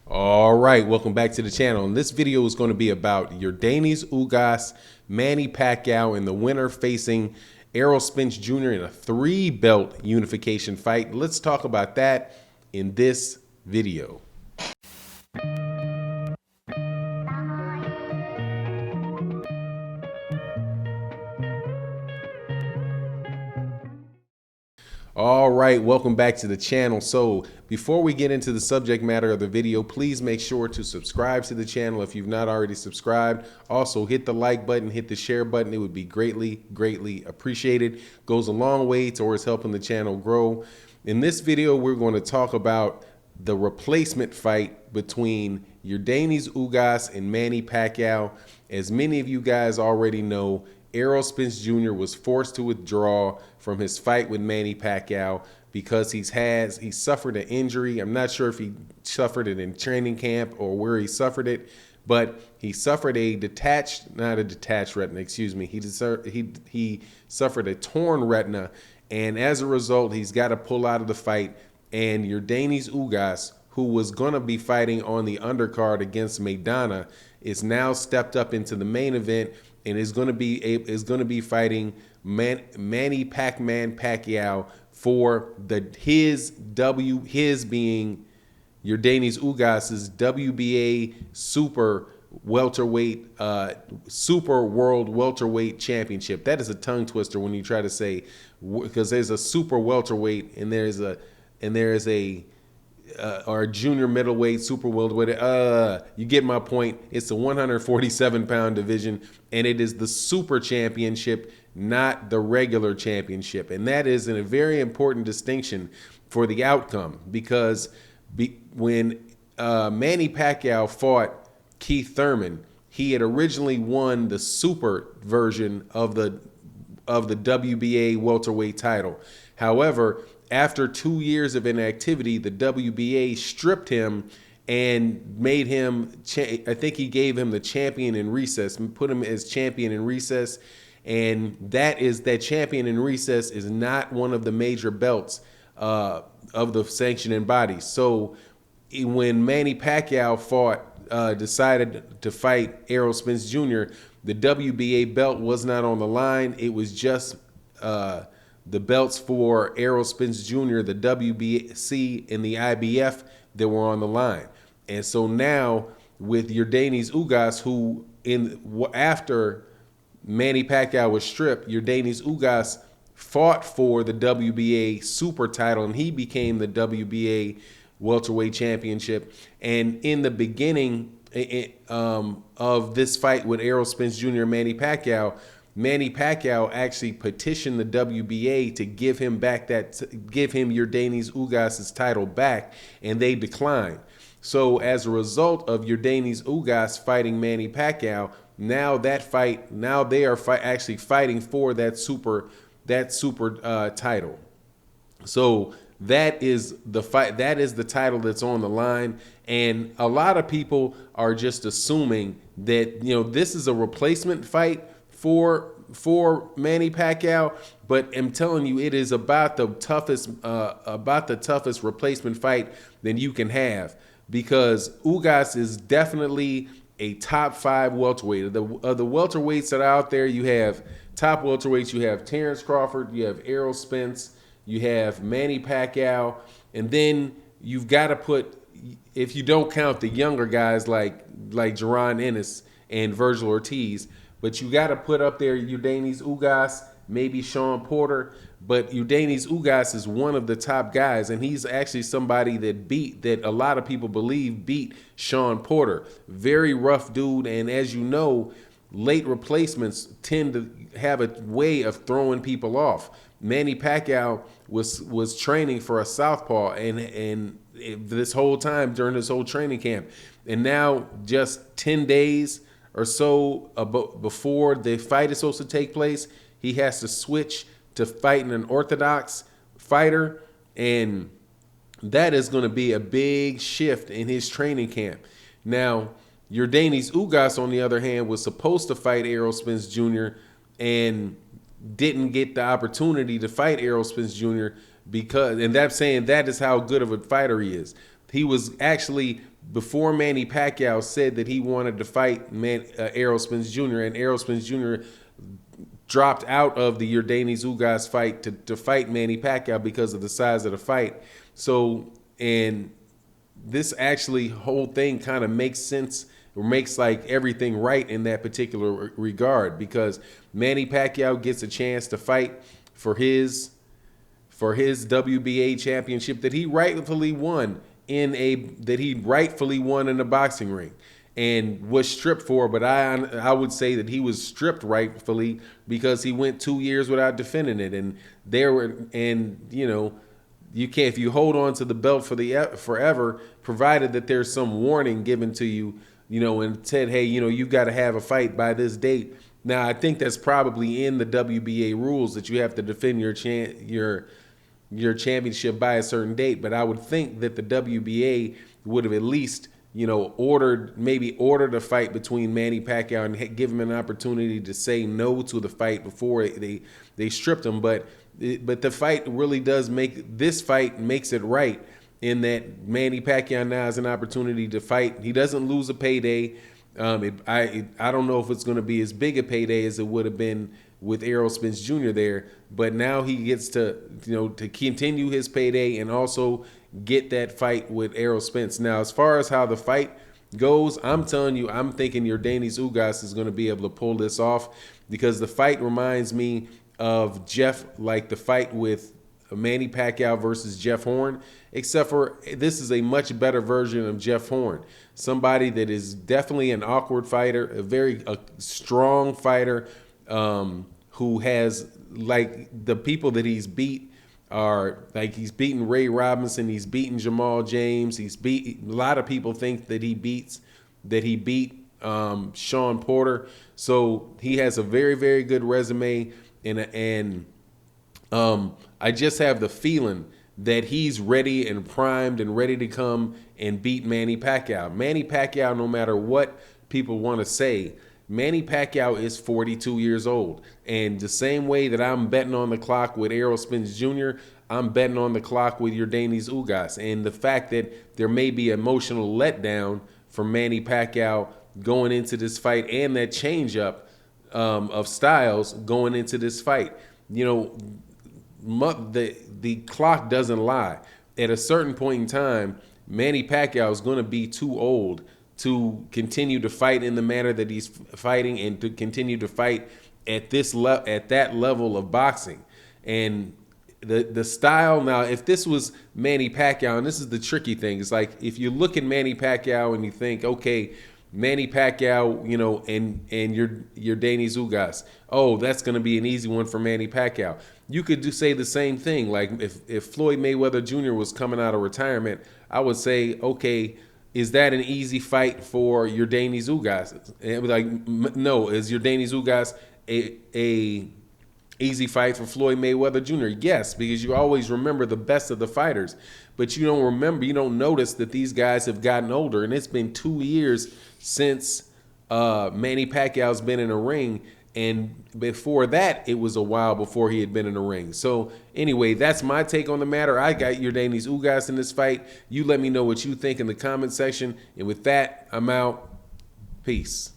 All right, welcome back to the channel. And this video is going to be about Yordenis Ugas, Manny Pacquiao, and the winner facing Errol Spence Jr. in a 3-belt unification fight. Let's talk about that in this video. All right, welcome back to the channel. So before we get into the subject matter of the video, please make sure to subscribe to the channel if you've not already subscribed. Also hit the like button, hit the share button. It would be greatly appreciated. Goes a long way towards helping the channel grow. In this video, we're going to talk about the replacement fight between Yordenis Ugas and Manny Pacquiao. As many of you guys already know, Errol Spence Jr. was forced to withdraw from his fight with Manny Pacquiao because he suffered an injury. I'm not sure if he suffered it in training camp or where he suffered it, but he suffered not a detached retina, excuse me. He suffered a torn retina, and as a result, he's got to pull out of the fight. And Yordenis Ugas, who was going to be fighting on the undercard against Maidana, is now stepped up into the main event and is going to be fighting Manny Pacquiao for his being Yordenis Ugas's WBA super world welterweight championship. That is a tongue twister when you try to say, because there's a super welterweight and there is a or junior middleweight, super welterweight. You get my point. It's the 147-pound division, and it is the super championship, not the regular championship. And that is a very important distinction for the outcome, because when Manny Pacquiao fought Keith Thurman, he had originally won the super version of the WBA welterweight title. However, after 2 years of inactivity, the WBA stripped him and made him, I think he gave him the champion in recess, put him as champion in recess. And that champion in recess is not one of the major belts of the sanctioning bodies. So when Manny Pacquiao decided to fight Errol Spence Jr., the WBA belt was not on the line. It was just the belts for Errol Spence Jr., the WBC and the IBF that were on the line. And so now with Yordenis Ugas, who after Manny Pacquiao was stripped, Yordenis Ugas fought for the WBA super title, and he became the WBA welterweight championship. And in the beginning of this fight with Errol Spence Jr. and Manny Pacquiao actually petitioned the WBA to give him Yordenis Ugas' title back, and they declined. So as a result of Yordenis Ugas fighting Manny Pacquiao, now they are actually fighting for that super title. So that is the fight. That is the title that's on the line, and a lot of people are just assuming that this is a replacement fight for Manny Pacquiao, but I'm telling you, it is about the toughest replacement fight that you can have, because Ugas is definitely a top 5 welterweight. Of the welterweights that are out there, you have top welterweights. You have Terrence Crawford, you have Errol Spence, you have Manny Pacquiao, and then you've got to put, if you don't count the younger guys like Jaron Ennis and Virgil Ortiz, but you got to put up there Yordenis Ugas, maybe Sean Porter. But Yordenis Ugas is one of the top guys, and he's actually somebody that a lot of people believe beat Sean Porter. Very rough dude, and as you know, late replacements tend to have a way of throwing people off. Manny Pacquiao was training for a southpaw, and this whole time during this whole training camp, and now just 10 days or so before the fight is supposed to take place, he has to switch to fighting an orthodox fighter, and that is going to be a big shift in his training camp. Now, Yordenis Ugas, on the other hand, was supposed to fight Errol Spence Jr. and didn't get the opportunity to fight Errol Spence Jr. and that's saying that is how good of a fighter he is. He was actually, before Manny Pacquiao said that he wanted to fight Errol Spence Jr., and Errol Spence Jr. dropped out of the Yordenis Ugas fight to fight Manny Pacquiao because of the size of the fight. So, and this actually whole thing kind of makes sense, or makes like everything right in that particular regard, because Manny Pacquiao gets a chance to fight for his WBA championship that he rightfully won in a boxing ring and was stripped for. But I would say that he was stripped rightfully because he went 2 years without defending it, and you can't, if you hold on to the belt for forever, provided that there's some warning given to you, and said, hey, you got to have a fight by this date. Now, I think that's probably in the WBA rules that you have to defend your championship by a certain date. But I would think that the WBA would have at least, ordered a fight between Manny Pacquiao and give him an opportunity to say no to the fight before they stripped him. But the fight really does makes it right, in that Manny Pacquiao now has an opportunity to fight. He doesn't lose a payday. I don't know if it's going to be as big a payday as it would have been with Errol Spence Jr. there, but now he gets to to continue his payday and also get that fight with Errol Spence. Now, as far as how the fight goes, I'm telling you, I'm thinking Yordenis Ugas is going to be able to pull this off, because the fight reminds me of the fight with Manny Pacquiao versus Jeff Horn, except for this is a much better version of Jeff Horn. Somebody that is definitely an awkward fighter, a strong fighter, who has, like, the people that he's beat are, like, he's beaten Ray Robinson, he's beaten Jamal James, a lot of people think that he beat Sean Porter. So he has a very, very good resume, and I just have the feeling that he's ready and primed and ready to come and beat Manny Pacquiao. Manny Pacquiao, no matter what people want to say, Manny Pacquiao is 42 years old. And the same way that I'm betting on the clock with Errol Spence Jr., I'm betting on the clock with Yordenis Ugas. And the fact that there may be emotional letdown for Manny Pacquiao going into this fight, and that change-up of styles going into this fight. The clock doesn't lie. At a certain point in time, Manny Pacquiao is going to be too old to continue to fight in the manner that he's fighting, and to continue to fight at that level of boxing. And the style, now, if this was Manny Pacquiao, and this is the tricky thing, it's like, if you look at Manny Pacquiao and you think, okay, Manny Pacquiao, and Yordenis Ugas, oh, that's going to be an easy one for Manny Pacquiao. You could say the same thing. Like, if Floyd Mayweather Jr. was coming out of retirement, I would say, okay, is that an easy fight for Yordenis Ugas? And it was like, no. Is Yordenis Ugas a easy fight for Floyd Mayweather Jr.? Yes, because you always remember the best of the fighters, but you don't notice that these guys have gotten older, and it's been 2 years since Manny Pacquiao's been in a ring, and before that, it was a while before he had been in the ring. So anyway, that's my take on the matter. I got Yordenis Ugas in this fight. You let me know what you think in the comment section, and with that, I'm out. Peace.